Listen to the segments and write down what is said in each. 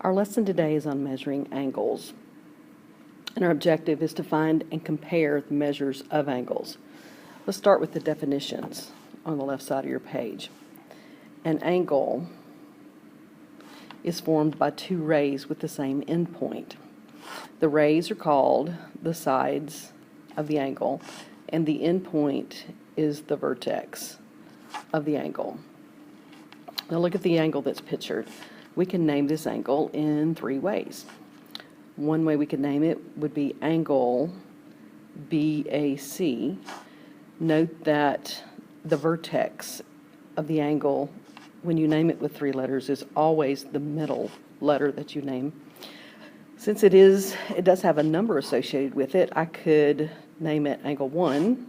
Our lesson today is on measuring angles, and our objective is to find and compare the measures of angles. Let's start with the definitions on the left side of your page. An angle is formed by two rays with the same endpoint. The rays are called the sides of the angle, and the endpoint is the vertex of the angle. Now look at the angle that's pictured. We can name this angle in three ways. One way we could name it would be angle BAC. Note that the vertex of the angle, when you name it with three letters, is always the middle letter that you name. Since it does have a number associated with it, I could name it angle 1.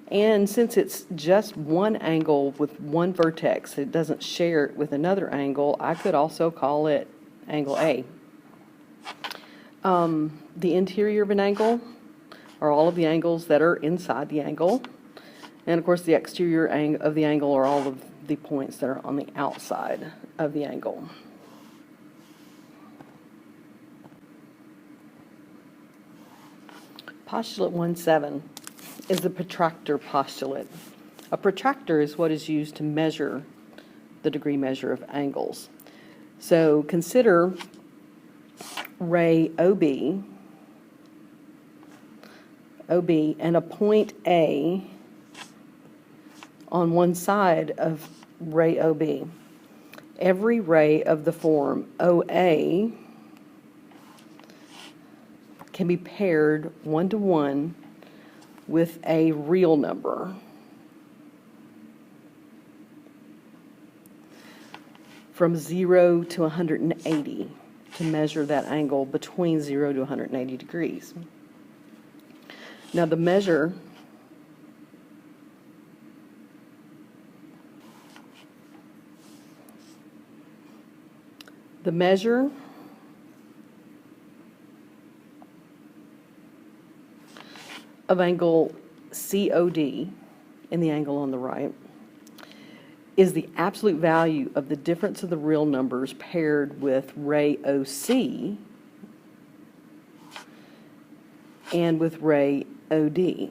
And since it's just one angle with one vertex, it doesn't share it with another angle, I could also call it angle A. The interior of an angle are all of the angles that are inside the angle. And of course the exterior of the angle are all of the points that are on the outside of the angle. Postulate 1.7 is the protractor postulate. A protractor is what is used to measure the degree measure of angles. So consider ray OB, and a point A on one side of ray OB. Every ray of the form OA can be paired 1-to-1 with a real number. From 0 to 180 to measure that angle between 0 to 180 degrees. Now the measure of angle COD in the angle on the right is the absolute value of the difference of the real numbers paired with ray OC and with ray OD.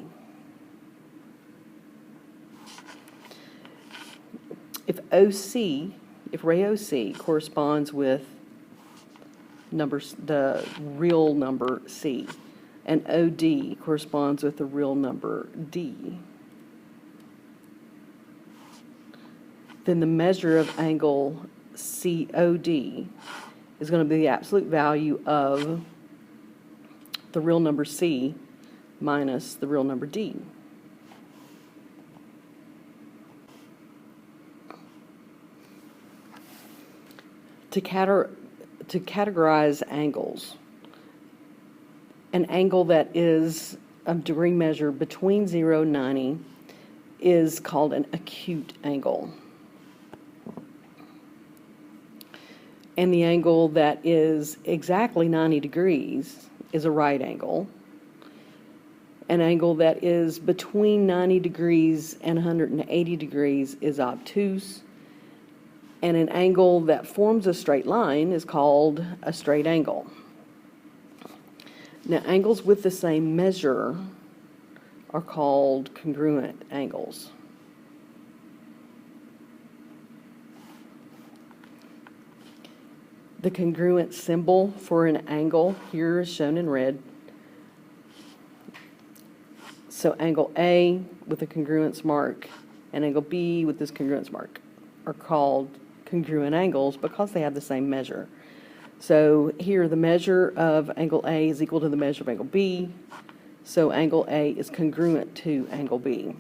If ray OC corresponds with the real number C, and OD corresponds with the real number D, then the measure of angle COD is going to be the absolute value of the real number C minus the real number D. To categorize angles, an angle that is a degree measure between 0 and 90 is called an acute angle. And the angle that is exactly 90 degrees is a right angle. An angle that is between 90 degrees and 180 degrees is obtuse. And an angle that forms a straight line is called a straight angle. Now, angles with the same measure are called congruent angles. The congruent symbol for an angle here is shown in red. So angle A with a congruence mark and angle B with this congruence mark are called congruent angles because they have the same measure. So here the measure of angle A is equal to the measure of angle B, so angle A is congruent to angle B.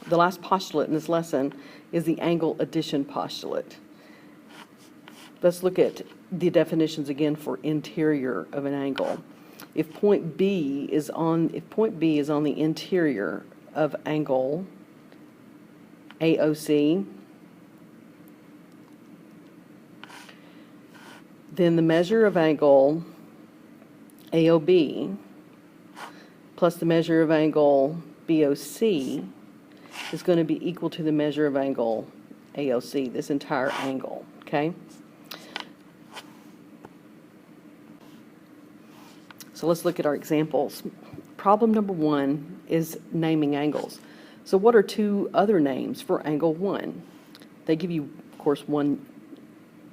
The last postulate in this lesson is the angle addition postulate. Let's look at the definitions again for interior of an angle. If point B is on the interior of angle AOC, then the measure of angle AOB plus the measure of angle BOC is going to be equal to the measure of angle AOC, this entire angle, okay? So let's look at our examples. Problem number 1 is naming angles. So what are two other names for angle 1? They give you, of course, one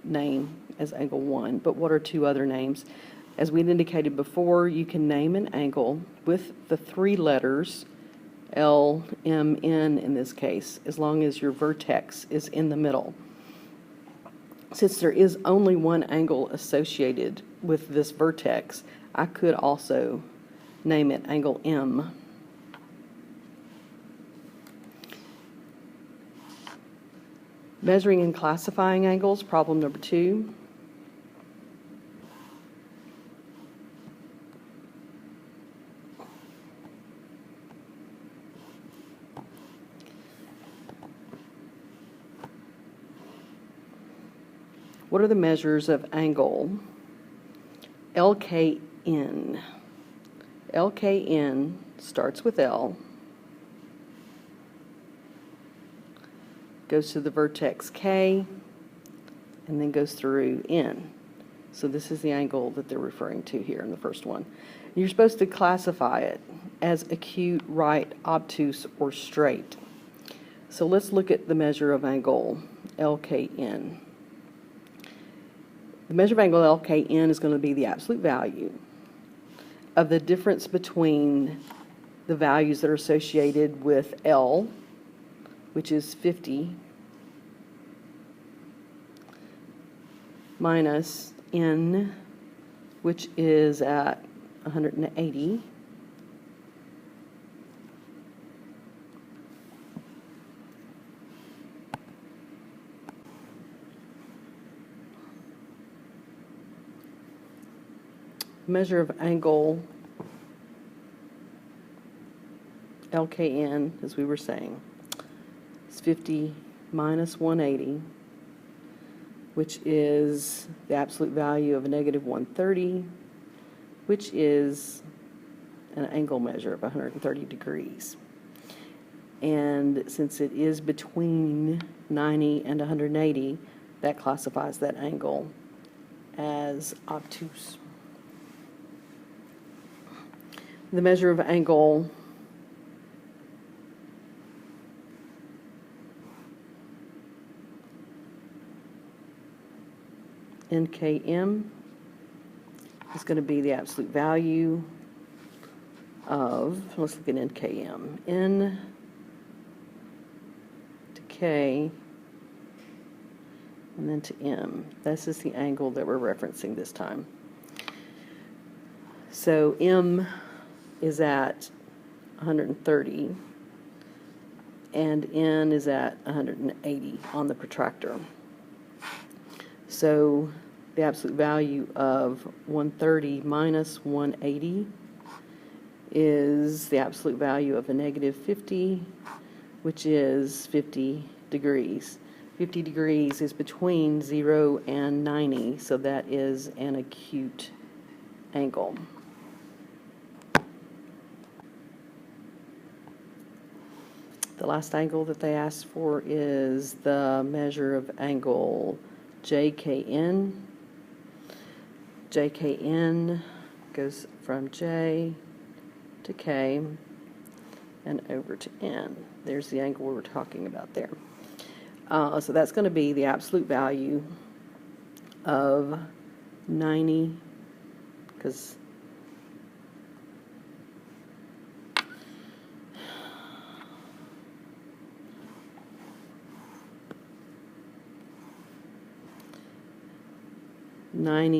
name as angle 1, but what are two other names? As we indicated before, you can name an angle with the three letters L, M, N in this case, as long as your vertex is in the middle. Since there is only one angle associated with this vertex, I could also name it angle M. Measuring and classifying angles, problem number 2. What are the measures of angle LKN? LKN starts with L, goes to the vertex K, and then goes through N. So this is the angle that they're referring to here in the first one. You're supposed to classify it as acute, right, obtuse, or straight. So let's look at the measure of angle LKN. The measure of angle LKN is going to be the absolute value of the difference between the values that are associated with L, which is 50, minus N, which is at 180, measure of angle LKN, as we were saying, is 50 minus 180, which is the absolute value of a negative 130, which is an angle measure of 130 degrees. And since it is between 90 and 180, that classifies that angle as obtuse. The measure of angle NKM is going to be the absolute value of, let's look at NKM, N to K, and then to M. This is the angle that we're referencing this time. So M is at 130 and N is at 180 on the protractor. So the absolute value of 130 minus 180 is the absolute value of a negative 50, which is 50 degrees. 50 degrees is between 0 and 90, so that is an acute angle. The last angle that they asked for is the measure of angle JKN. JKN goes from J to K and over to N. There's the angle we were talking about there. So that's going to be the absolute value of 90, because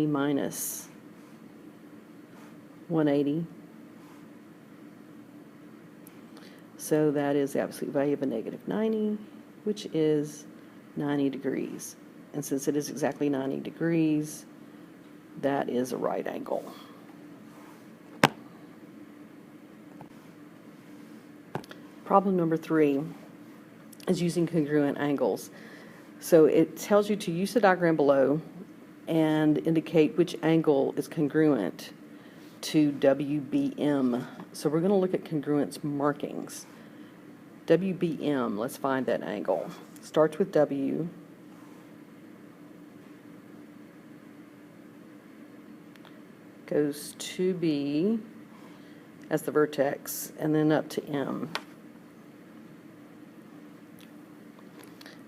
minus 180. So that is the absolute value of a negative 90, which is 90 degrees. And since it is exactly 90 degrees, that is a right angle. Problem number 3 is using congruent angles. So it tells you to use the diagram below and indicate which angle is congruent to WBM. So we're going to look at congruence markings. WBM, let's find that angle. Starts with W. goes to B as the vertex, and then up to M.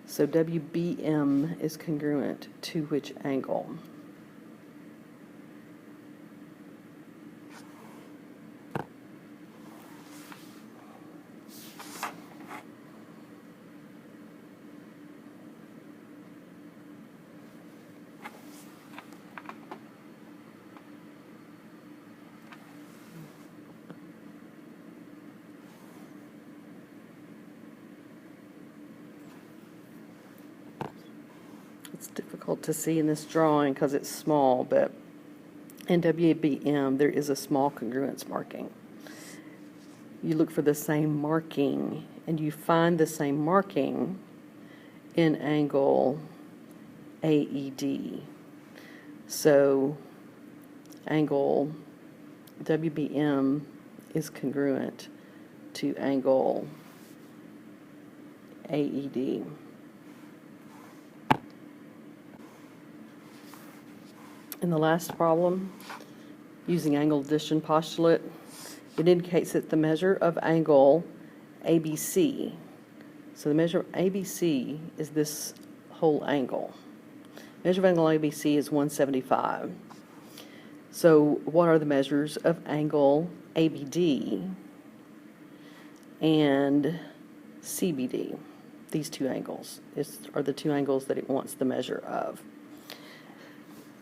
So WBM is congruent to which angle? It's difficult to see in this drawing because it's small, but in WBM there is a small congruence marking. You look for the same marking, and you find the same marking in angle AED. So angle WBM is congruent to angle AED. In the last problem, using angle addition postulate, it indicates that the measure of angle ABC, so the measure of ABC is this whole angle. Measure of angle ABC is 175. So what are the measures of angle ABD and CBD? These two angles are the two angles that it wants the measure of.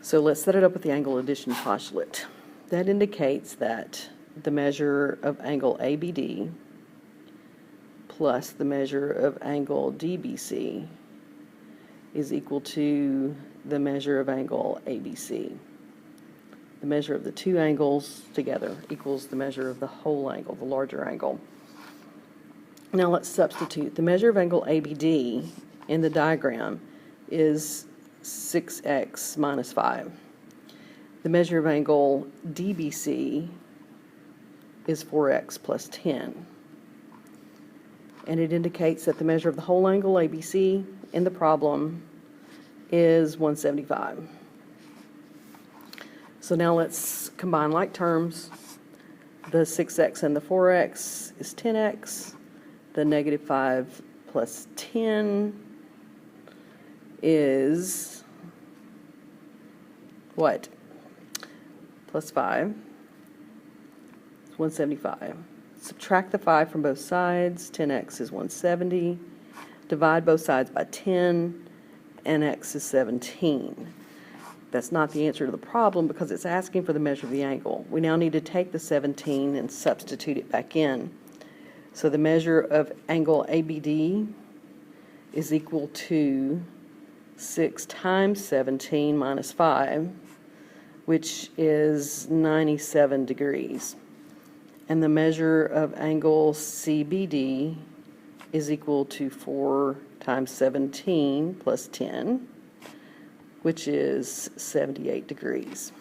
So let's set it up with the angle addition postulate. That indicates that the measure of angle ABD plus the measure of angle DBC is equal to the measure of angle ABC. The measure of the two angles together equals the measure of the whole angle, the larger angle. Now let's substitute. The measure of angle ABD in the diagram is 6x minus 5. The measure of angle DBC is 4x plus 10. And it indicates that the measure of the whole angle ABC in the problem is 175. So now let's combine like terms. The 6x and the 4x is 10x. The negative 5 plus 10 is what? Plus 5. It's 175. Subtract the 5 from both sides. 10x is 170. Divide both sides by 10, and x is 17. That's not the answer to the problem because it's asking for the measure of the angle. We now need to take the 17 and substitute it back in. So the measure of angle ABD is equal to 6 times 17 minus 5, which is 97 degrees. And the measure of angle CBD is equal to 4 times 17 plus 10, which is 78 degrees.